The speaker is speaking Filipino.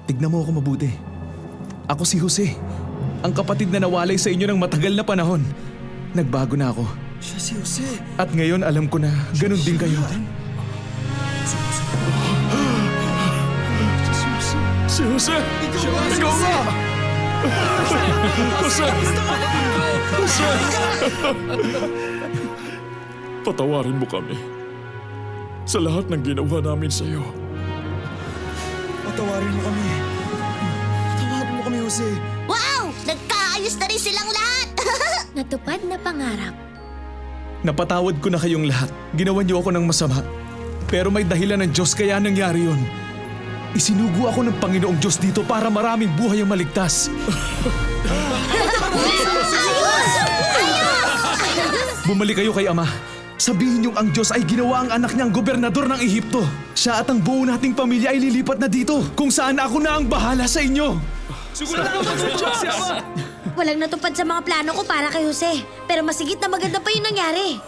tignan mo ako mabuti. Ako si Jose, ang kapatid na nawalay sa inyo ng matagal na panahon. Nagbago na ako. Siya si Jose. At ngayon alam ko na ganun din kayo. Si Jose! Ikaw nga! Jose! Jose! Patawarin mo kami sa lahat ng ginawa namin sa iyo. Patawarin mo kami. Patawarin mo kami, Jose. Wow! Nagkaayos na rin silang lahat! Natupad na pangarap. Napatawad ko na kayong lahat. Ginawan niyo ako ng masama. Pero may dahilan ng Diyos kaya nangyari yun. Isinugo ako ng Panginoong Diyos dito para maraming buhay ang maligtas. Bumalik kayo kay Ama. Sabihin niyong ang Diyos ay ginawa ang anak niyang gobernador ng Ehipto. Siya at ang buo nating pamilya ay lilipat na dito, kung saan ako na ang bahala sa inyo. Walang natupad sa mga plano ko para kay Jose. Pero masigit na maganda pa yung nangyari.